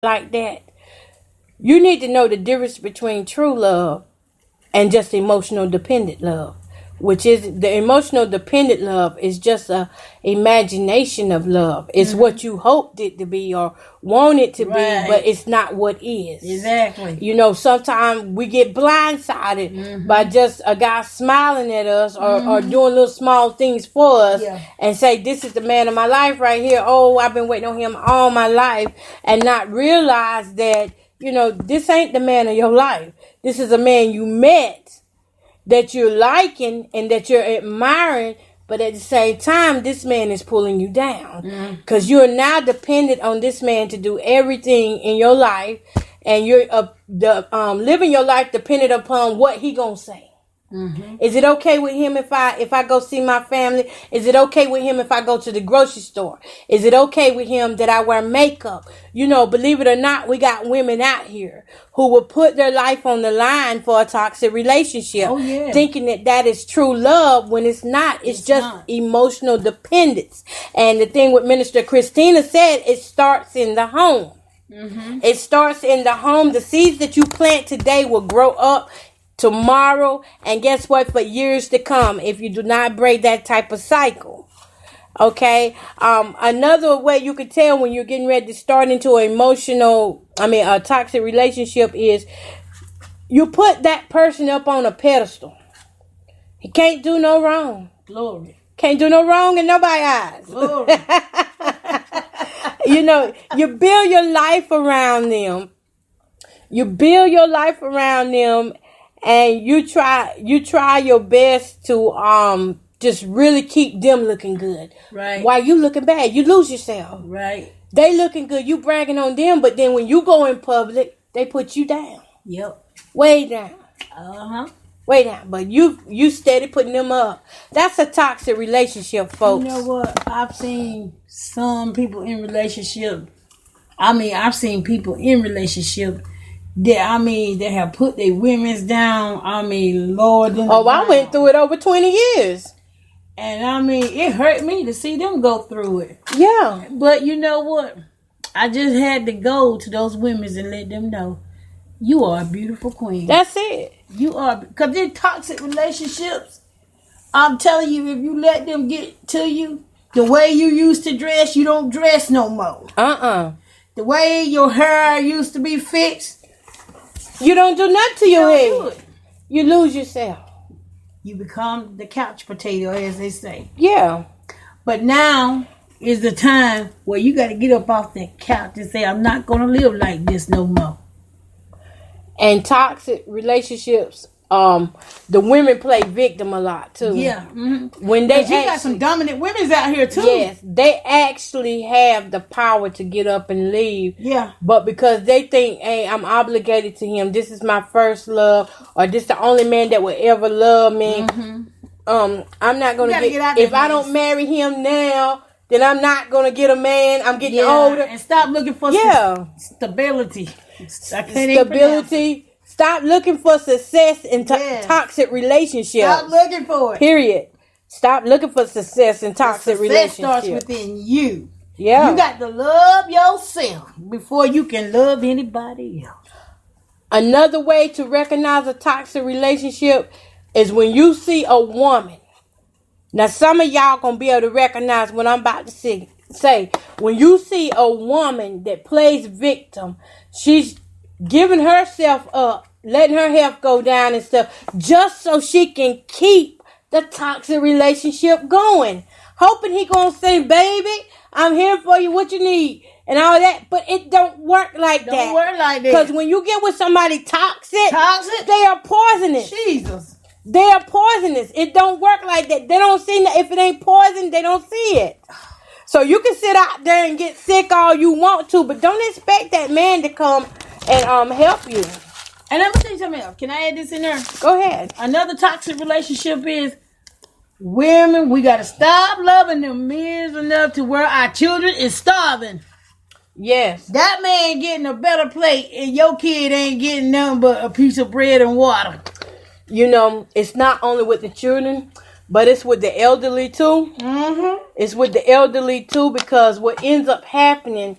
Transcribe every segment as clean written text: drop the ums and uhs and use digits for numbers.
like that, you need to know the difference between true love and just emotional dependent love, which is the emotional dependent love is just a imagination of love. It's what you hoped it to be or want it to be, but it's not what is. Exactly. You know, sometimes we get blindsided by just a guy smiling at us or doing little small things for us and say, this is the man of my life right here. Oh, I've been waiting on him all my life, and not realize that, you know, this ain't the man of your life. This is a man you met that you're liking and that you're admiring, but at the same time, this man is pulling you down because you are now dependent on this man to do everything in your life, and you're living your life dependent upon what he gonna say. Is it okay with him if I go see my family? Is it okay with him if I go to the grocery store? Is it okay with him that I wear makeup? You know, believe it or not, we got women out here who will put their life on the line for a toxic relationship, thinking that is true love when it's not. It's just not. Emotional dependence. And the thing with Minister Christina said, it starts in the home. It starts in the home. The seeds that you plant today will grow up tomorrow, and guess what, for years to come, if you do not break that type of cycle. Okay. Another way you can tell when you're getting ready to start into a toxic relationship is you put that person up on a pedestal. He can't do no wrong. Glory. Can't do no wrong in nobody's eyes. Glory. You know, you build your life around them. And you try your best to just really keep them looking good. Right. While you looking bad, you lose yourself. Right. They looking good, you bragging on them, but then when you go in public, they put you down. Yep. Way down. Way down. But you steady putting them up. That's a toxic relationship, folks. You know what? I've seen some people in relationship. I've seen people in relationship that have put their women's down. Lord. I went through it over 20 years. And it hurt me to see them go through it. Yeah. But you know what? I just had to go to those women and let them know, you are a beautiful queen. That's it. You are. Because they're toxic relationships. I'm telling you, if you let them get to you, the way you used to dress, you don't dress no more. The way your hair used to be fixed, you don't do nothing to your head. You lose yourself. You become the couch potato, as they say. Yeah. But now is the time where you got to get up off that couch and say, I'm not going to live like this no more. And toxic relationships, the women play victim a lot too. Yeah. When they got some dominant women out here too. Yes, they actually have the power to get up and leave. Yeah. But because they think, hey, I'm obligated to him. This is my first love, or this the only man that will ever love me. I'm not gonna get if I don't marry him now, then I'm not gonna get a man. I'm getting older. And stop looking for stability. Stability. Stop looking for success in toxic relationships. Stop looking for it. Period. Stop looking for success in toxic relationships. Success starts within you. Yeah. You got to love yourself before you can love anybody else. Another way to recognize a toxic relationship is when you see a woman. Now, some of y'all gonna be able to recognize what I'm about to say. When you see a woman that plays victim, she's giving herself up, letting her health go down and stuff, just so she can keep the toxic relationship going. Hoping he gonna say, baby, I'm here for you, what you need, and all that. But it don't work like that. Don't work like that. Because when you get with somebody toxic, they are poisonous. Jesus. They are poisonous. It don't work like that. They don't see if it ain't poison, they don't see it. So you can sit out there and get sick all you want to, but don't expect that man to come and help you. And let me tell you something else. Can I add this in there? Go ahead. Another toxic relationship is women. We got to stop loving them men enough to where our children is starving. Yes. That man getting a better plate and your kid ain't getting nothing but a piece of bread and water. You know, it's not only with the children, but it's with the elderly too. Mm-hmm. It's with the elderly too, because what ends up happening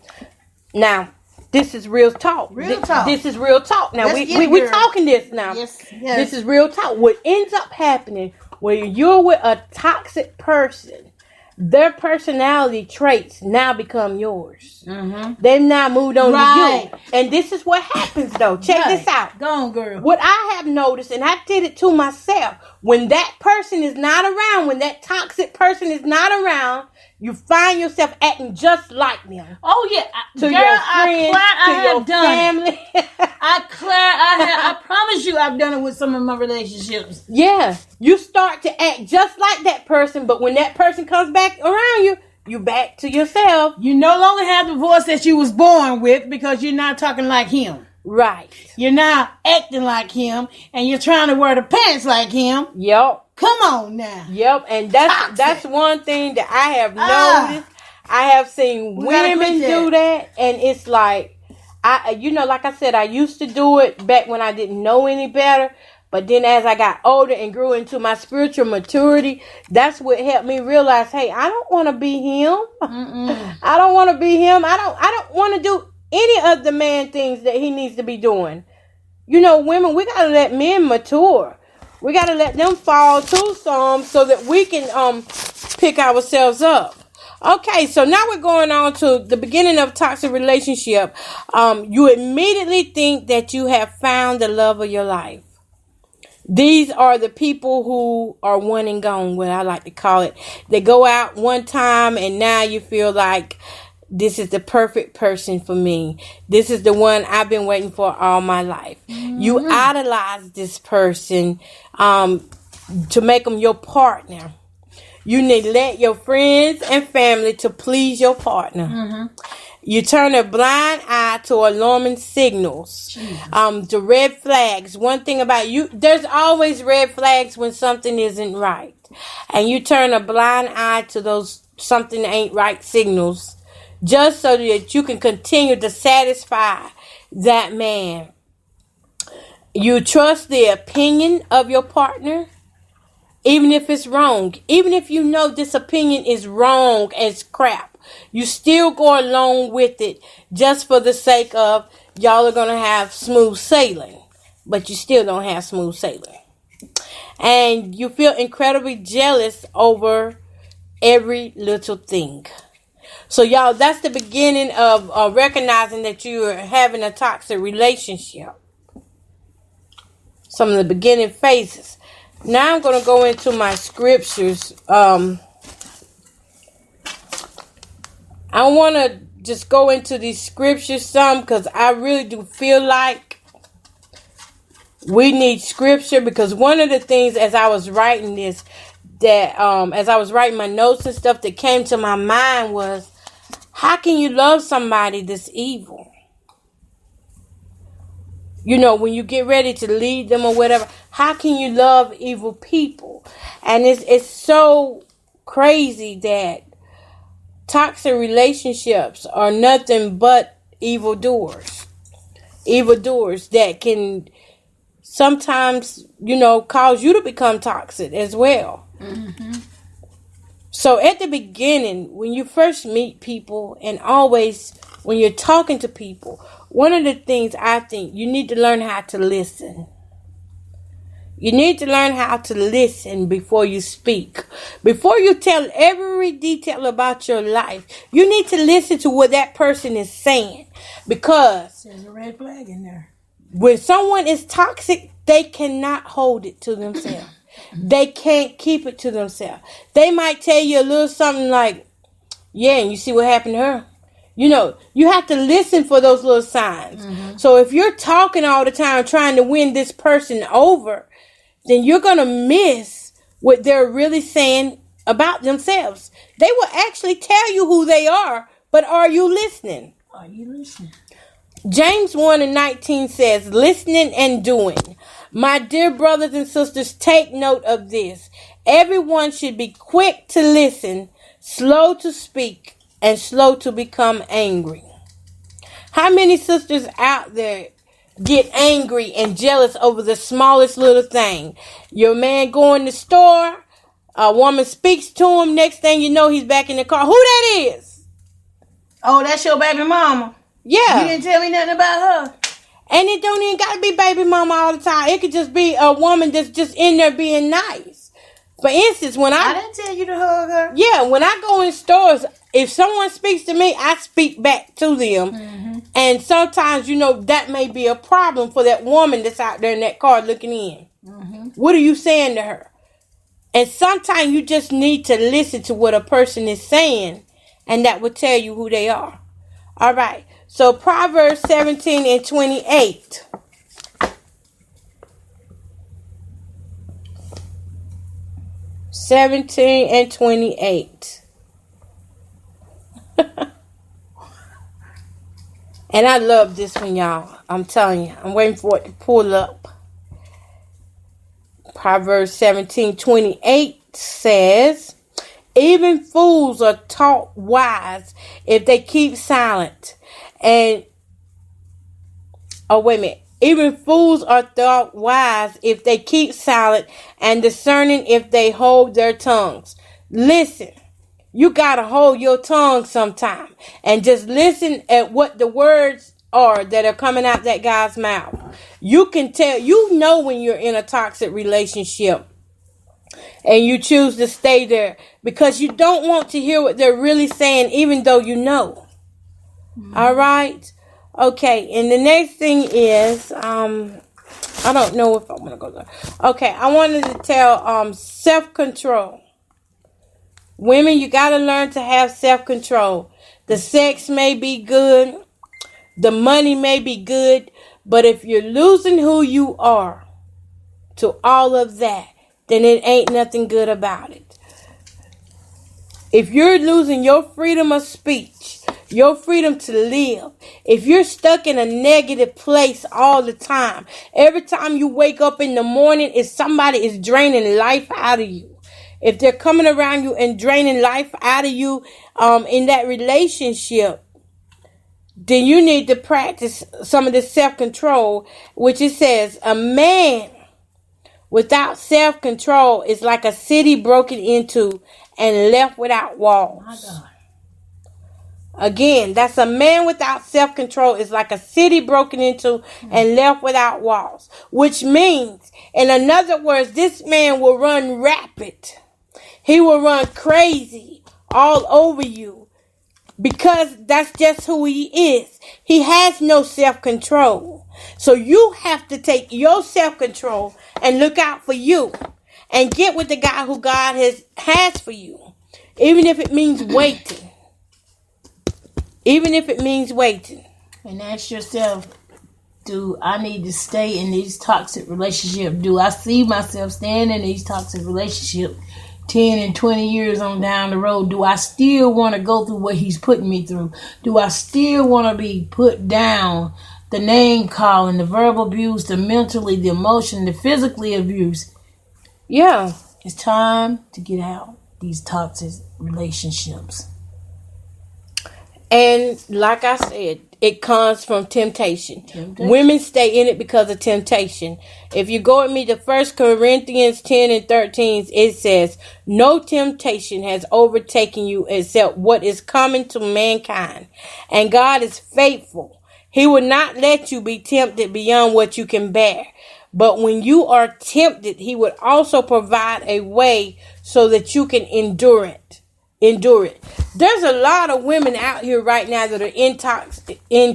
now, This is real talk. Real talk. This is real talk. Now, we talking this now. Yes. This is real talk. What ends up happening when you're with a toxic person, their personality traits now become yours. Mm-hmm. They've now moved on to you. And this is what happens, though. Check this out. Go on, girl. What I have noticed, and I did it to myself, when that person is not around, when that toxic person is not around, you find yourself acting just like them. Oh, yeah. To girl, your friends, to your family. I promise you I've done it with some of my relationships. Yeah. You start to act just like that person, but when that person comes back around you, you back to yourself. You no longer have the voice that you was born with because you're not talking like him. Right. You're now acting like him, and you're trying to wear the pants like him. Yep. Come on now. Yep, and that's one thing that I have noticed. I have seen women do that, and it's like, like I said, I used to do it back when I didn't know any better. But then as I got older and grew into my spiritual maturity, that's what helped me realize, hey, I don't want to be him. I don't want to be him. I don't want to do any of the man things that he needs to be doing. Women, we got to let men mature. We got to let them fall to some so that we can pick ourselves up. Okay, so now we're going on to the beginning of toxic relationship. You immediately think that you have found the love of your life. These are the people who are one and gone, what I like to call it. They go out one time and now you feel like this is the perfect person for me. This is the one I've been waiting for all my life. Mm-hmm. You idolize this person to make them your partner. You neglect your friends and family to please your partner. Mm-hmm. You turn a blind eye to alarming signals. The red flags. One thing about you, there's always red flags when something isn't right. And you turn a blind eye to those something ain't right signals just so that you can continue to satisfy that man. You trust the opinion of your partner, even if it's wrong. Even if you know this opinion is wrong as crap, you still go along with it just for the sake of y'all are going to have smooth sailing. But you still don't have smooth sailing. And you feel incredibly jealous over every little thing. So y'all, that's the beginning of recognizing that you are having a toxic relationship. Some of the beginning phases. Now I'm going to go into my scriptures. I want to just go into these scriptures some because I really do feel like we need scripture, because one of the things as I was writing this, that as I was writing my notes and stuff, that came to my mind was, how can you love somebody that's evil? When you get ready to lead them or whatever, how can you love evil people? And it's so crazy that toxic relationships are nothing but evildoers. Evildoers that can sometimes, cause you to become toxic as well. Mm-hmm. So at the beginning, when you first meet people, and always when you're talking to people, one of the things I think you need to learn how to listen. You need to learn how to listen before you speak. Before you tell every detail about your life, you need to listen to what that person is saying. Because there's a red flag in there. When someone is toxic, they cannot hold it to themselves. They can't keep it to themselves. They might tell you a little something like, yeah, and you see what happened to her. You have to listen for those little signs. Mm-hmm. So if you're talking all the time trying to win this person over, then you're going to miss what they're really saying about themselves. They will actually tell you who they are, but are you listening? Are you listening? James 1:19 says, listening and doing. My dear brothers and sisters, take note of this. Everyone should be quick to listen, slow to speak, and slow to become angry. How many sisters out there get angry and jealous over the smallest little thing? Your man go in the store, a woman speaks to him, next thing you know, he's back in the car. Who that is? Oh, that's your baby mama. Yeah. You didn't tell me nothing about her. And it don't even got to be baby mama all the time. It could just be a woman that's just in there being nice. For instance, when I didn't tell you to hug her. Yeah, when I go in stores, if someone speaks to me, I speak back to them. Mm-hmm. And sometimes, that may be a problem for that woman that's out there in that car looking in. Mm-hmm. What are you saying to her? And sometimes you just need to listen to what a person is saying, and that will tell you who they are. All right. So Proverbs 17 and 28. And 28. And I love this one, y'all. I'm telling you. I'm waiting for it to pull up. Proverbs 17:28 says, even fools are taught wise if they keep silent. And, even fools are thought wise if they keep silent, and discerning if they hold their tongues. Listen, you gotta hold your tongue sometime and just listen at what the words are that are coming out that guy's mouth. You can tell, when you're in a toxic relationship and you choose to stay there because you don't want to hear what they're really saying, even though you know. Mm-hmm. All right. Okay, and the next thing is, I don't know if I want to go there. Okay, I wanted to tell self-control. Women, you got to learn to have self-control. The sex may be good, the money may be good, but if you're losing who you are to all of that, then it ain't nothing good about it. If you're losing your freedom of speech, your freedom to live, if you're stuck in a negative place all the time, every time you wake up in the morning, if somebody is draining life out of you, if they're coming around you and draining life out of you in that relationship, then you need to practice some of this self-control, which it says, a man without self-control is like a city broken into and left without walls. My God. Again, that's a man without self-control is like a city broken into and left without walls. Which means, in other words, this man will run rapid. He will run crazy all over you because that's just who he is. He has no self-control. So you have to take your self-control and look out for you and get with the guy who God has for you. Even if it means waiting. Even if it means waiting. And ask yourself, do I need to stay in these toxic relationships? Do I see myself staying in these toxic relationships 10 and 20 years on down the road? Do I still want to go through what he's putting me through? Do I still want to be put down? The name calling, the verbal abuse, the mentally, the emotion, the physically abuse. Yeah. It's time to get out these toxic relationships. And like I said, it comes from temptation. Women stay in it because of temptation. If you go with me to 1 Corinthians 10 and 13, it says, no temptation has overtaken you except what is common to mankind. And God is faithful. He will not let you be tempted beyond what you can bear. But when you are tempted, he would also provide a way so that you can endure it. There's a lot of women out here right now that are in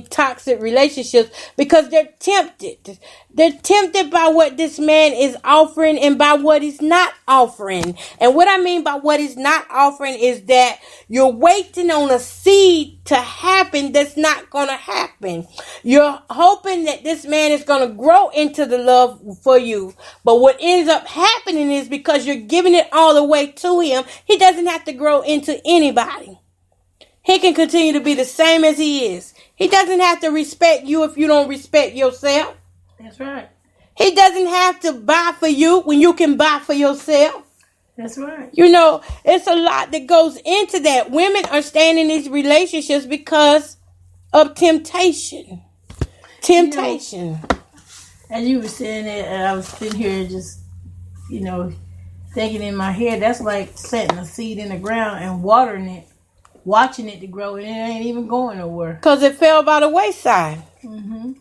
toxic relationships because they're tempted. They're tempted by what this man is offering and by what he's not offering. And what I mean by what he's not offering is that you're waiting on a seed to happen that's not going to happen. You're hoping that this man is going to grow into the love for you. But what ends up happening is because you're giving it all away to him, he doesn't have to grow into anybody. He can continue to be the same as he is. He doesn't have to respect you if you don't respect yourself. That's right. He doesn't have to buy for you when you can buy for yourself. That's right. It's a lot that goes into that. Women are staying in these relationships because of temptation. Temptation. As you were saying that, I was sitting here just, thinking in my head, that's like setting a seed in the ground and watering it watching it to grow, and it ain't even going nowhere. Because it fell by the wayside. Mm-hmm.